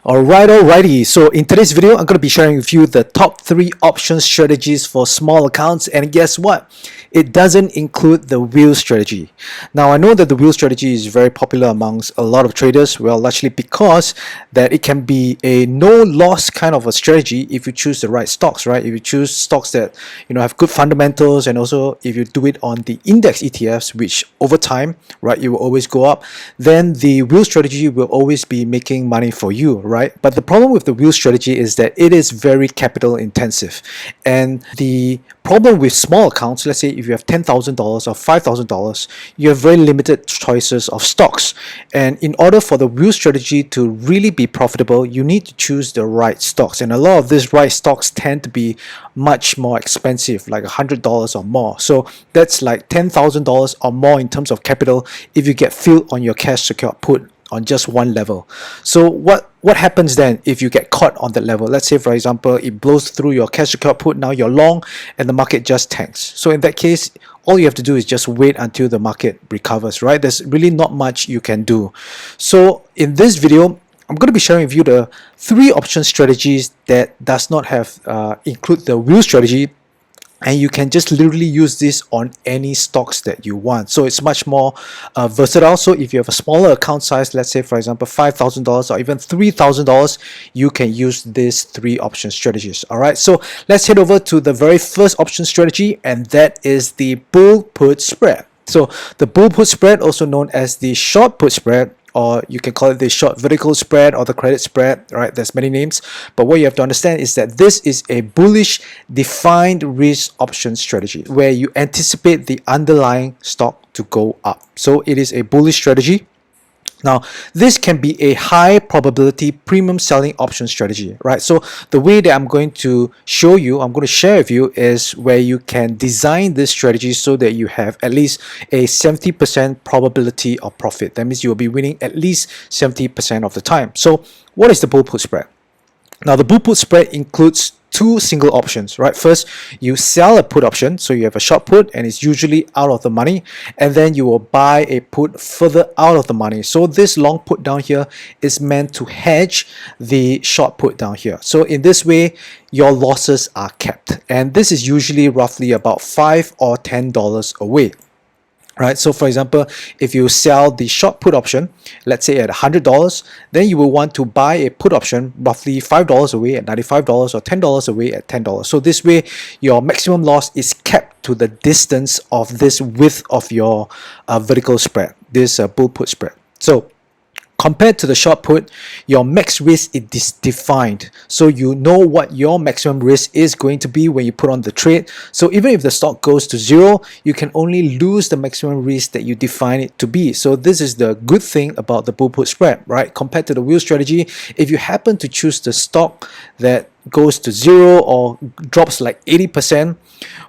Alrighty. So in today's video, I'm going to be sharing with you the top 3 option strategies for small accounts. And guess what? It doesn't include the wheel strategy. Now, I know that the wheel strategy is very popular amongst a lot of traders. Well, largely because that it can be a no loss kind of a strategy if you choose the right stocks, right? If you choose stocks that have good fundamentals, and also if you do it on the index ETFs, which over time, right, it will always go up, then the wheel strategy will always be making money for you, right? But the problem with the wheel strategy is that it is very capital intensive. And the problem with small accounts, let's say if you have $10,000 or $5,000, you have very limited choices of stocks. And in order for the wheel strategy to really be profitable, you need to choose the right stocks. And a lot of these right stocks tend to be much more expensive, like $100 or more. So that's like $10,000 or more in terms of capital if you get filled on your cash secured put on just one level. So what happens then if you get caught on that level? Let's say, for example, it blows through your cash secured put, now you're long and the market just tanks. So in that case, all you have to do is just wait until the market recovers, right? There's really not much you can do. So in this video, I'm going to be sharing with you the 3 option strategies that does not have include the wheel strategy. And you can just literally use this on any stocks that you want. So it's much more versatile. So if you have a smaller account size, let's say for example $5,000 or even $3,000, you can use these 3 option strategies. All right, so let's head over to the very first option strategy, and that is the bull put spread. So the bull put spread, also known as the short put spread, or you can call it the short vertical spread or the credit spread, right? There's many names, but what you have to understand is that this is a bullish defined risk option strategy where you anticipate the underlying stock to go up. So it is a bullish strategy. Now, this can be a high probability premium selling option strategy, right? So the way that I'm going to show you, I'm going to share with you, is where you can design this strategy so that you have at least a 70% probability of profit. That means you will be winning at least 70% of the time. So what is the bull put spread? Now, the bull put spread includes 2 single options, right? First, you sell a put option, so you have a short put and it's usually out of the money, and then you will buy a put further out of the money. So this long put down here is meant to hedge the short put down here. So in this way, your losses are kept, and this is usually roughly about $5 or $10 away. Right, so for example, if you sell the short put option, let's say at $100, then you will want to buy a put option roughly $5 away at $95 or $10 away at $10. So this way, your maximum loss is kept to the distance of this width of your vertical spread, this bull put spread. So compared to the short put, your max risk is defined. So you know what your maximum risk is going to be when you put on the trade. So even if the stock goes to 0, you can only lose the maximum risk that you define it to be. So this is the good thing about the bull put spread, right? Compared to the wheel strategy, if you happen to choose the stock that goes to 0 or drops like 80%,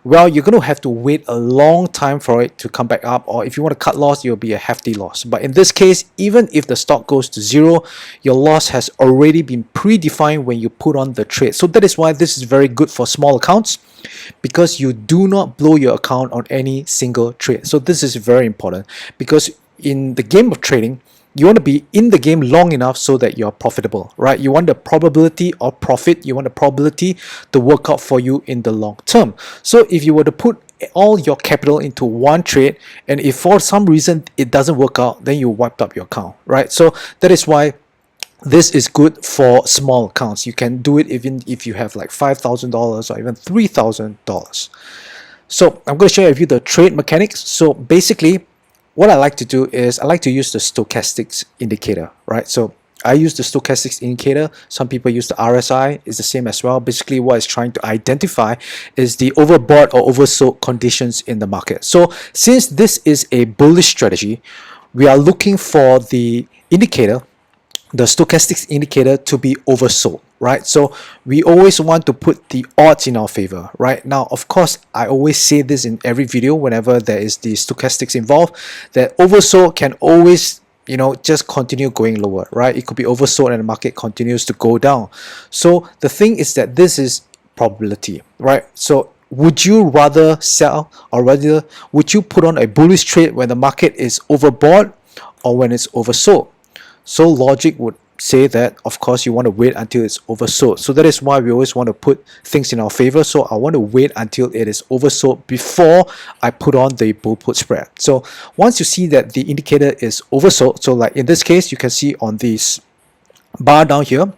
well, you're going to have to wait a long time for it to come back up, or if you want to cut loss, it'll be a hefty loss. But in this case, even if the stock goes to 0, your loss has already been predefined when you put on the trade. So that is why this is very good for small accounts, because you do not blow your account on any single trade. So this is very important, because in the game of trading, you want to be in the game long enough so that you're profitable, right? You want the probability of profit, you want the probability to work out for you in the long term. So if you were to put all your capital into one trade, and if for some reason it doesn't work out, then you wiped up your account, right? So that is why this is good for small accounts. You can do it even if you have like $5,000 or even $3,000. So I'm going to share with you the trade mechanics. So basically, what I like to do is I like to use the stochastics indicator, right? So I use the stochastics indicator. Some people use the RSI. It's the same as well. Basically, what it's trying to identify is the overbought or oversold conditions in the market. So since this is a bullish strategy, we are looking for the indicator, the stochastics indicator, to be oversold, right? So we always want to put the odds in our favor, right? Now, of course, I always say this in every video whenever there is the stochastics involved, that oversold can always just continue going lower, right? It could be oversold and the market continues to go down. So the thing is that this is probability, right? So would you rather sell, or rather would you put on a bullish trade when the market is overbought or when it's oversold? So logic would say that of course you want to wait until it's oversold. So that is why we always want to put things in our favor. So I want to wait until it is oversold before I put on the bull put spread. So once you see that the indicator is oversold, so like in this case you can see on this bar down here,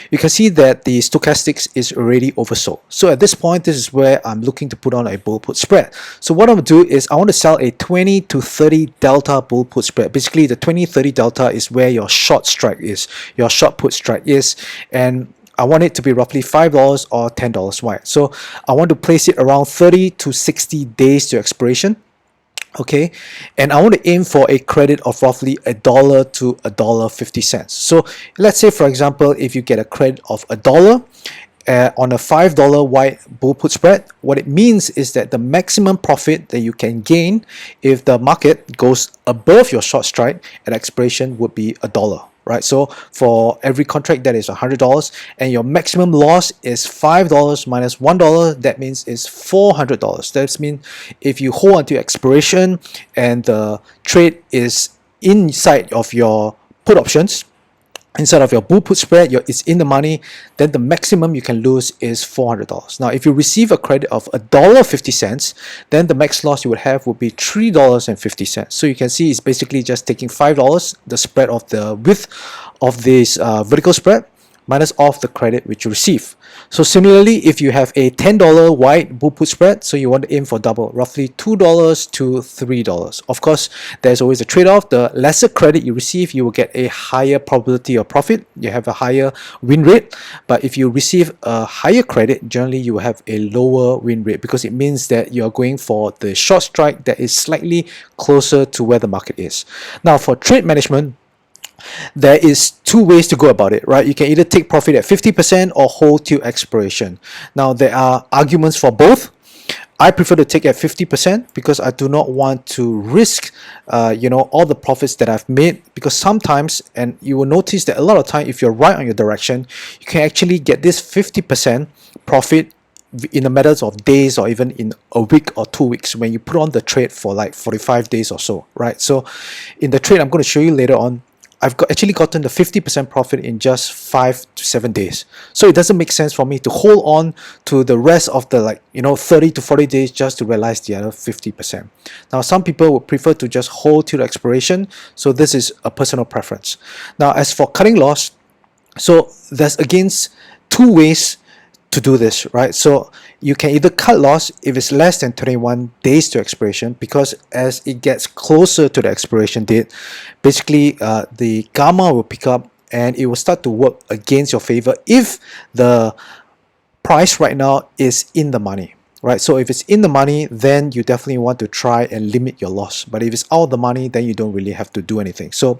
you can see that the stochastics is already oversold. So at this point, this is where I'm looking to put on a bull put spread. So what I'm going to do is I want to sell a 20 to 30 delta bull put spread. Basically, the 20-30 delta is where your short strike is, your short put strike is, and I want it to be roughly $5 or $10 wide. So I want to place it around 30 to 60 days to expiration. Okay, and I want to aim for a credit of roughly $1 to $1.50. So let's say, for example, if you get a credit of $1 on a $5 wide bull put spread, what it means is that the maximum profit that you can gain if the market goes above your short strike at expiration would be $1. Right, so for every contract that is $100 and your maximum loss is $5 minus $1, that means it's $400. That means if you hold until expiration and the trade is inside of your put options, inside of your bull put spread, it's in the money, then the maximum you can lose is $400. Now, if you receive a credit of $1.50, then the max loss you would have would be $3.50. So you can see it's basically just taking $5, the spread of the width of this vertical spread, minus off the credit which you receive. So similarly, if you have a $10 wide bull put spread, so you want to aim for double, roughly $2 to $3. Of course, there's always a trade-off. The lesser credit you receive, you will get a higher probability of profit. You have a higher win rate. But if you receive a higher credit, generally you will have a lower win rate because it means that you're going for the short strike that is slightly closer to where the market is. Now, for trade management, there is two ways to go about it, right? You can either take profit at 50% or hold till expiration. Now, there are arguments for both. I prefer to take at 50% because I do not want to risk, all the profits that I've made, because sometimes, and you will notice that a lot of time, if you're right on your direction, you can actually get this 50% profit in a matter of days or even in a week or 2 weeks when you put on the trade for like 45 days or so, right? So in the trade I'm going to show you later on, I've actually gotten the 50% profit in just 5 to 7 days. So it doesn't make sense for me to hold on to the rest of the 30 to 40 days just to realize the other 50%. Now, some people would prefer to just hold till the expiration. So this is a personal preference. Now, as for cutting loss, so there's again two ways to do this, right? So you can either cut loss if it's less than 21 days to expiration, because as it gets closer to the expiration date, basically the gamma will pick up and it will start to work against your favor if the price right now is in the money, right? So if it's in the money, then you definitely want to try and limit your loss. But if it's out of the money, then you don't really have to do anything. So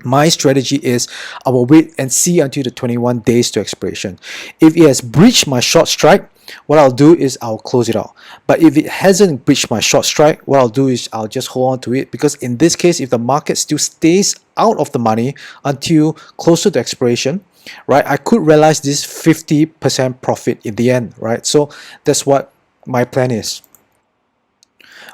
my strategy is I will wait and see until the 21 days to expiration. If it has breached my short strike, what I'll do is I'll close it out. But if it hasn't breached my short strike, what I'll do is I'll just hold on to it, because in this case, if the market still stays out of the money until closer to expiration, right, I could realize this 50% profit in the end, right? So that's what my plan is.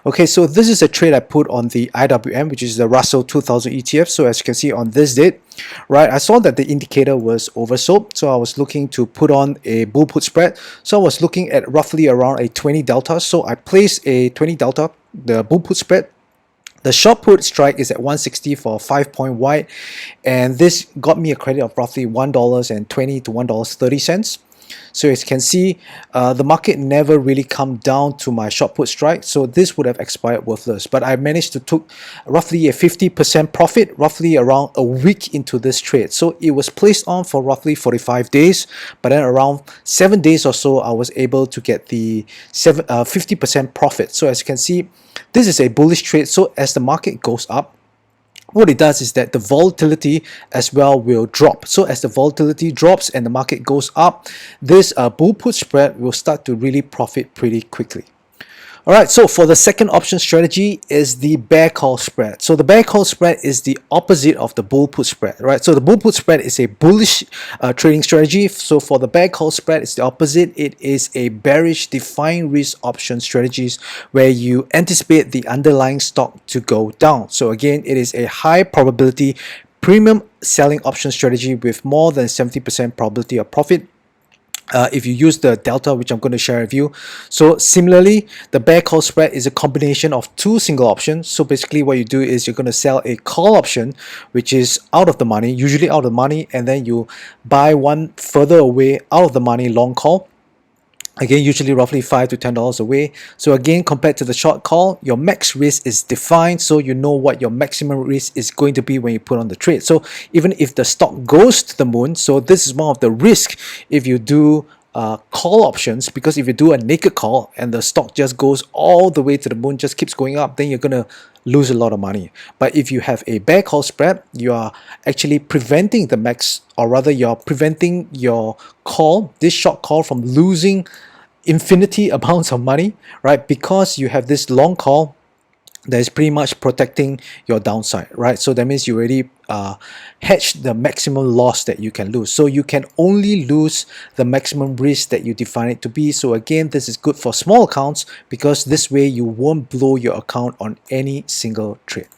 Okay, so this is a trade I put on the IWM, which is the Russell 2000 ETF. So as you can see on this date, right, I saw that the indicator was oversold. So I was looking to put on a bull put spread. So I was looking at roughly around a 20 delta. So I placed a 20 delta, the bull put spread. The short put strike is at 160 for a 5-point wide. And this got me a credit of roughly $1.20 to $1.30. So as you can see, the market never really come down to my short put strike, so this would have expired worthless. But I managed to took roughly a 50% profit, roughly around a week into this trade. So it was placed on for roughly 45 days, but then around 7 days or so, I was able to get the 50% profit. So as you can see, this is a bullish trade. So as the market goes up, what it does is that the volatility as well will drop. So as the volatility drops and the market goes up, this bull put spread will start to really profit pretty quickly. Alright, so for the second option strategy is the bear call spread. So the bear call spread is the opposite of the bull put spread, right? So the bull put spread is a bullish trading strategy. So for the bear call spread, it's the opposite. It is a bearish defined risk option strategies where you anticipate the underlying stock to go down. So again, it is a high probability premium selling option strategy with more than 70% probability of profit. If you use the delta, which I'm going to share with you. So similarly, the bear call spread is a combination of two single options. So basically what you do is you're going to sell a call option, which is out of the money, usually out of the money, and then you buy one further away out of the money long call. Again, usually roughly $5 to $10 away. So again, compared to the short call, your max risk is defined, so you know what your maximum risk is going to be when you put on the trade. So even if the stock goes to the moon, so this is one of the risks if you do call options, because if you do a naked call and the stock just goes all the way to the moon, just keeps going up, then you're gonna lose a lot of money. But if you have a bear call spread, you are actually preventing the max, or rather you're preventing your call, this short call, from losing infinity amounts of money, right? Because you have this long call that is pretty much protecting your downside, right? So that means you already hedged the maximum loss that you can lose. So you can only lose the maximum risk that you define it to be. So again, this is good for small accounts, because this way you won't blow your account on any single trade.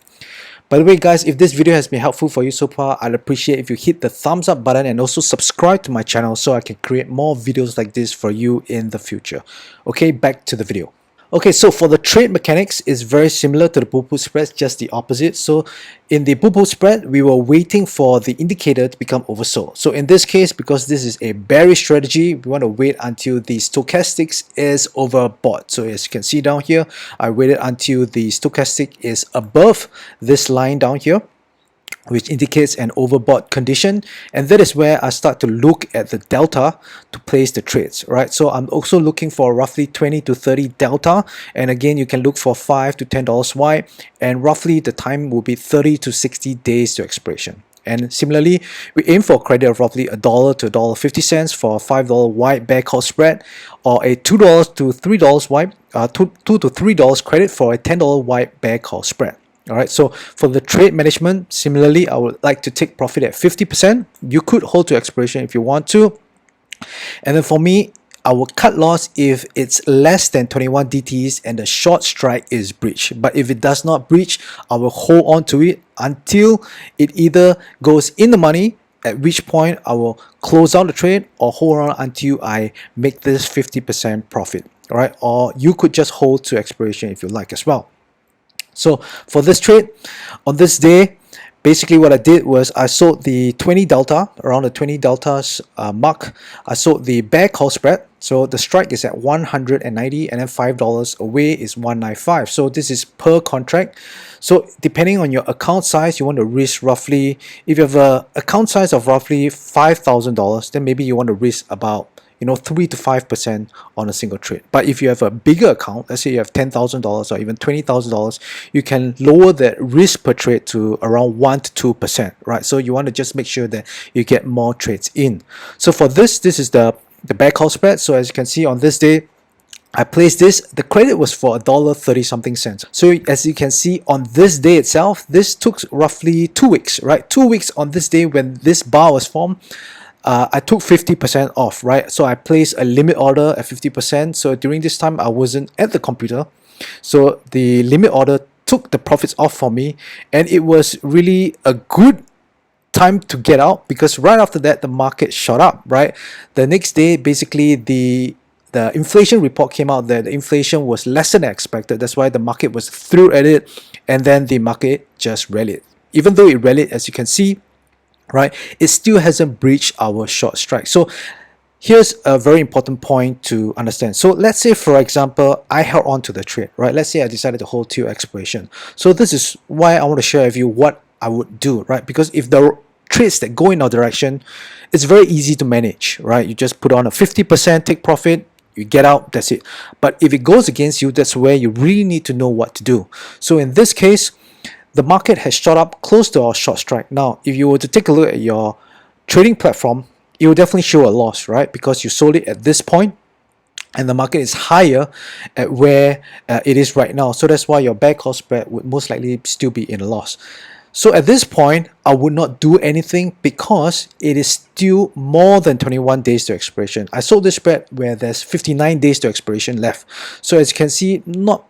By the way, guys, if this video has been helpful for you so far, I'd appreciate if you hit the thumbs up button and also subscribe to my channel so I can create more videos like this for you in the future. Okay, back to the video. Okay, so for the trade mechanics, it's very similar to the bull-put spread, just the opposite. So in the bull-put spread, we were waiting for the indicator to become oversold. So in this case, because this is a bearish strategy, we want to wait until the stochastics is overbought. So as you can see down here, I waited until the stochastic is above this line down here, which indicates an overbought condition, and that is where I start to look at the delta to place the trades, right? So I'm also looking for roughly 20 to 30 delta, and again you can look for $5 to $10 wide, and roughly the time will be 30 to 60 days to expiration. And similarly, we aim for a credit of roughly $1 to $1.50 for a $5 wide bear call spread, or a $2 to $3 wide, $2 to $3 credit for a $10 wide bear call spread. Alright, so for the trade management, similarly, I would like to take profit at 50%. You could hold to expiration if you want to. And then for me, I will cut loss if it's less than 21 DTs and the short strike is breached. But if it does not breach, I will hold on to it until it either goes in the money, at which point I will close out the trade, or hold on until I make this 50% profit. Alright, or you could just hold to expiration if you like as well. So for this trade, on this day, basically what I did was I sold the 20 delta, around the 20 deltas mark. I sold the bear call spread. So the strike is at 190, and then $5 away is 195. So this is per contract. So depending on your account size, you want to risk roughly, if you have an account size of roughly $5,000, then maybe you want to risk about 3 to 5% on a single trade. But if you have a bigger account, let's say you have $10,000 or even $20,000, you can lower that risk per trade to around 1 to 2%, right? So you want to just make sure that you get more trades in. So for this is the bear call spread. So as you can see on this day, I placed this. The credit was for $1.30 something cents. So as you can see on this day itself, this took roughly 2 weeks, right? 2 weeks on this day when this bar was formed. I took 50% off, right? So I placed a limit order at 50%. So during this time, I wasn't at the computer. So the limit order took the profits off for me. And it was really a good time to get out, because right after that, the market shot up, right? The next day, basically, the inflation report came out that the inflation was less than expected. That's why the market was thrilled at it. And then the market just rallied. Even though it rallied, as you can see, right, it still hasn't breached our short strike. So here's a very important point to understand. So let's say, for example, I held on to the trade, right? Let's say I decided to hold till expiration. So this is why I want to share with you what I would do, right? Because if the trades that go in our direction, it's very easy to manage, right? You just put on a 50%, take profit, you get out, that's it. But if it goes against you, that's where you really need to know what to do. So in this case, the market has shot up close to our short strike. Now, if you were to take a look at your trading platform, it will definitely show a loss, right? Because you sold it at this point, and the market is higher at where it is right now. So that's why your bear call spread would most likely still be in a loss. So at this point, I would not do anything because it is still more than 21 days to expiration. I sold this spread where there's 59 days to expiration left. So as you can see, not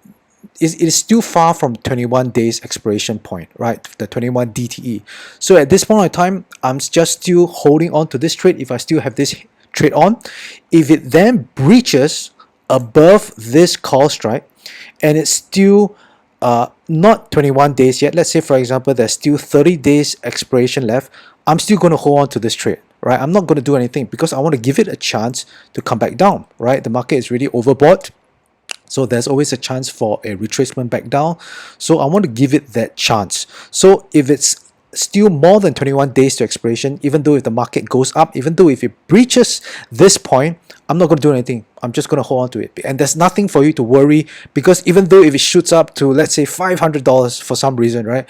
it is still far from 21 days expiration point, right? The 21 DTE. So at this point in time, I'm just still holding on to this trade if I still have this trade on. If it then breaches above this call strike and it's still not 21 days yet, let's say for example there's still 30 days expiration left, I'm still going to hold on to this trade, right? I'm not going to do anything because I want to give it a chance to come back down, right? The market is really overbought, so there's always a chance for a retracement back down, so I want to give it that chance. So if it's still more than 21 days to expiration, even though if the market goes up, even though if it breaches this point, I'm not going to do anything. I'm just going to hold on to it. And there's nothing for you to worry, because even though if it shoots up to, let's say, $500 for some reason, right,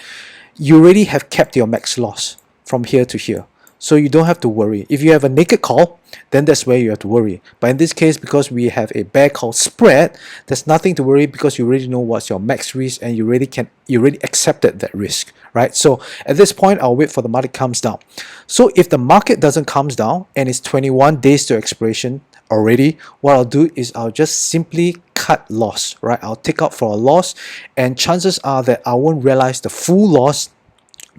you already have kept your max loss from here to here. So you don't have to worry. If you have a naked call, then that's where you have to worry. But in this case, because we have a bear call spread, there's nothing to worry because you already know what's your max risk and you already accepted that risk, right? So at this point, I'll wait for the market comes down. So if the market doesn't comes down and it's 21 days to expiration already, what I'll do is I'll just simply cut loss, right? I'll take out for a loss, and chances are that I won't realize the full loss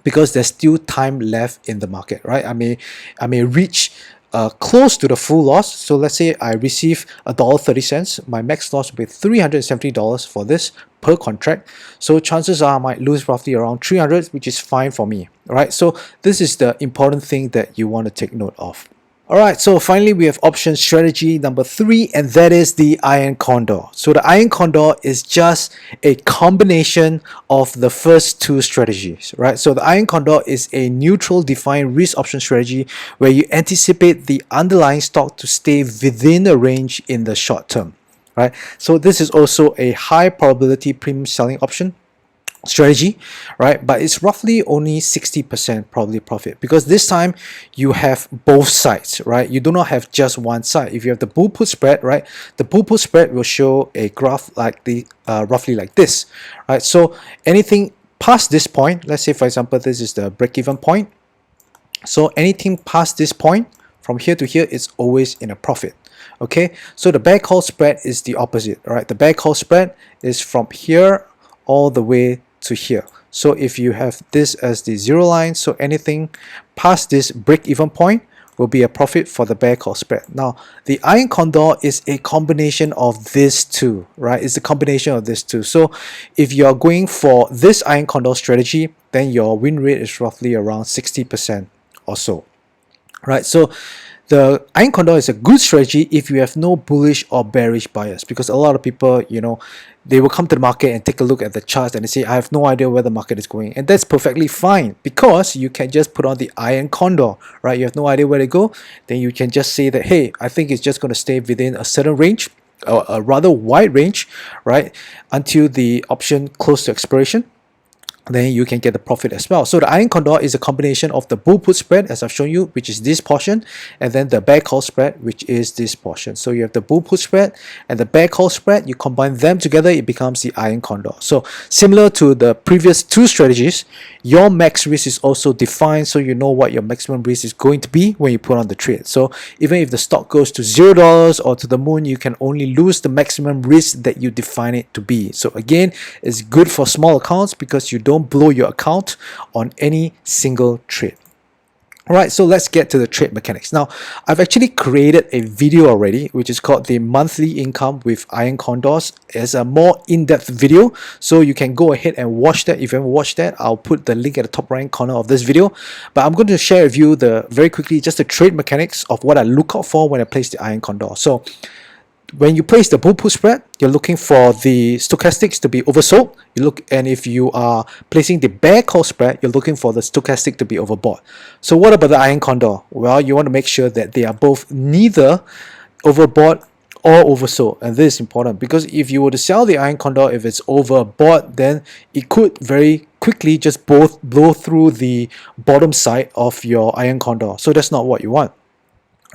because there's still time left in the market, right? I may reach close to the full loss. So let's say I receive $1.30, my max loss will be $370 for this per contract. So chances are I might lose roughly around 300, which is fine for me, right? So this is the important thing that you want to take note of. Alright, so finally we have option strategy number 3, and that is the iron condor. So the iron condor is just a combination of the first two strategies, right? So the iron condor is a neutral defined risk option strategy where you anticipate the underlying stock to stay within a range in the short term, right? So this is also a high probability premium selling option strategy, right? But it's roughly only 60% probably profit, because this time you have both sides, right? You do not have just one side. If you have the bull put spread, right, the bull put spread will show a graph like the roughly like this, right? So anything past this point, let's say for example this is the break-even point, so anything past this point from here to here is always in a profit. Okay, so the bear call spread is the opposite, right? The bear call spread is from here all the way to here. So if you have this as the zero line, so anything past this break-even point will be a profit for the bear call spread. Now the iron condor is a combination of these two, right? It's a combination of these two. So if you are going for this iron condor strategy, then your win rate is roughly around 60% or so, right? So the iron condor is a good strategy if you have no bullish or bearish bias, because a lot of people, you know, they will come to the market and take a look at the charts and they say, I have no idea where the market is going. And that's perfectly fine, because you can just put on the iron condor, right? You have no idea where to go. Then you can just say that, hey, I think it's just going to stay within a certain range, or a rather wide range, right, until the option close to expiration. Then you can get the profit as well. So the iron condor is a combination of the bull put spread, as I've shown you, which is this portion, and then the bear call spread, which is this portion. So you have the bull put spread and the bear call spread. You combine them together, it becomes the iron condor. So similar to the previous two strategies, your max risk is also defined, so you know what your maximum risk is going to be when you put on the trade. So even if the stock goes to $0 or to the moon, you can only lose the maximum risk that you define it to be. So again, it's good for small accounts because you don't blow your account on any single trade. Alright, so let's get to the trade mechanics. Now, I've actually created a video already, which is called the monthly income with iron condors. It's a more in-depth video, so you can go ahead and watch that. If you haven't watched that, I'll put the link at the top right corner of this video. But I'm going to share with you very quickly just the trade mechanics of what I look out for when I place the iron condor. So when you place the bull put spread, you're looking for the stochastics to be oversold. And if you are placing the bear call spread, you're looking for the stochastic to be overbought. So what about the iron condor? Well, you want to make sure that they are both neither overbought or oversold, and this is important, because if you were to sell the iron condor, if it's overbought, then it could very quickly just blow through the bottom side of your iron condor. So that's not what you want.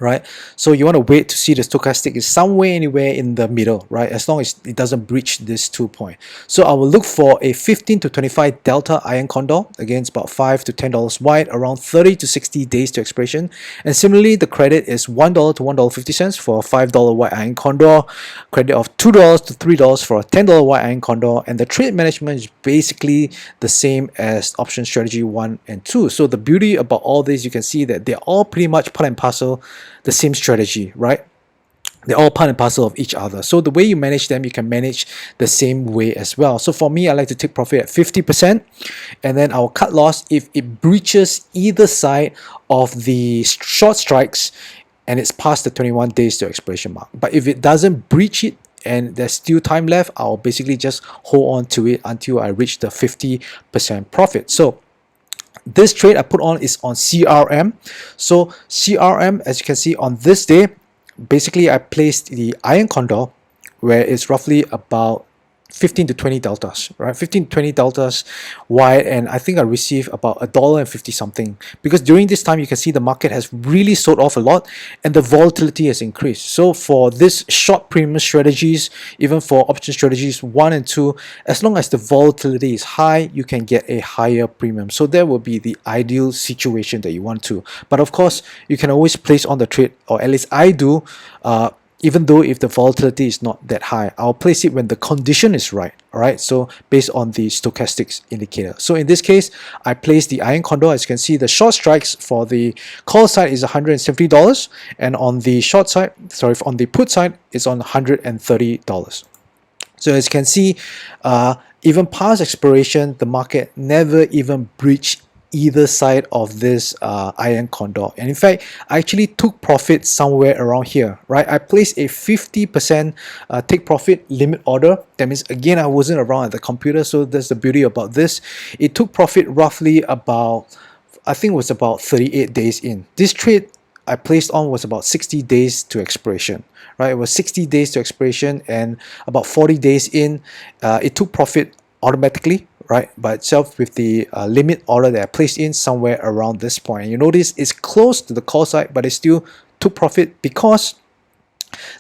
right? So you want to wait to see the stochastic is somewhere anywhere in the middle, right? As long as it doesn't breach this 2 point. So I will look for a 15 to 25 delta iron condor, again it's about $5 to $10 wide, around 30 to 60 days to expiration. And similarly, the credit is $1 to $1.50 for a $5 white iron condor, credit of $2 to $3 for a $10 white iron condor, and the trade management is basically the same as option strategy 1 and 2. So the beauty about all this, you can see that they're all pretty much part and parcel the same strategy, right? They're all part and parcel of each other. So the way you manage them, you can manage the same way as well. So for me, I like to take profit at 50%, and then I'll cut loss if it breaches either side of the short strikes and it's past the 21 days to expiration mark. But if it doesn't breach it and there's still time left, I'll basically just hold on to it until I reach the 50% profit. So this trade I put on is on CRM. So CRM, as you can see on this day, basically I placed the iron condor where it's roughly about 15 to 20 deltas, right? 15 to 20 deltas wide, and I think I received about $1.50 something, because during this time you can see the market has really sold off a lot and the volatility has increased. So for this short premium strategies, even for option strategies 1 and 2, as long as the volatility is high, you can get a higher premium. So that will be the ideal situation that you want to. But of course, you can always place on the trade, or at least I do, even though if the volatility is not that high, I'll place it when the condition is right. All right, so based on the stochastics indicator. So in this case, I placed the iron condor. As you can see, the short strikes for the call side is $170, and on the short side, sorry, on the put side, it's on $130. So as you can see, even past expiration, the market never even breached either side of this iron condor. And in fact, I actually took profit somewhere around here, right? I placed a 50% take profit limit order. That means, again, I wasn't around at the computer, so that's the beauty about this. It took profit roughly about, I think it was about 38 days in. This trade I placed on was about 60 days to expiration, right? It was 60 days to expiration, and about 40 days in, it took profit automatically, right, by itself, with the limit order that I placed in somewhere around this point. And you notice it's close to the call side, but it still took profit because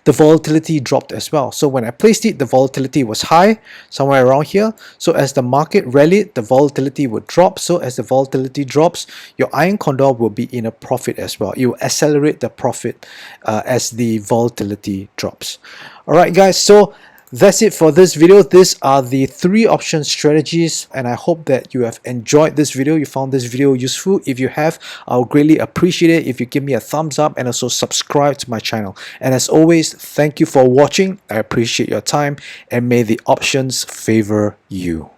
the volatility dropped as well. So when I placed it, the volatility was high, somewhere around here. So as the market rallied, the volatility would drop. So as the volatility drops, your iron condor will be in a profit as well. It will accelerate the profit as the volatility drops. All right, guys. So that's it for this video. These are the 3 option strategies, and I hope that you have enjoyed this video. You found this video useful. If you have, I'll greatly appreciate it if you give me a thumbs up and also subscribe to my channel. And as always, thank you for watching. I appreciate your time, and may the options favor you.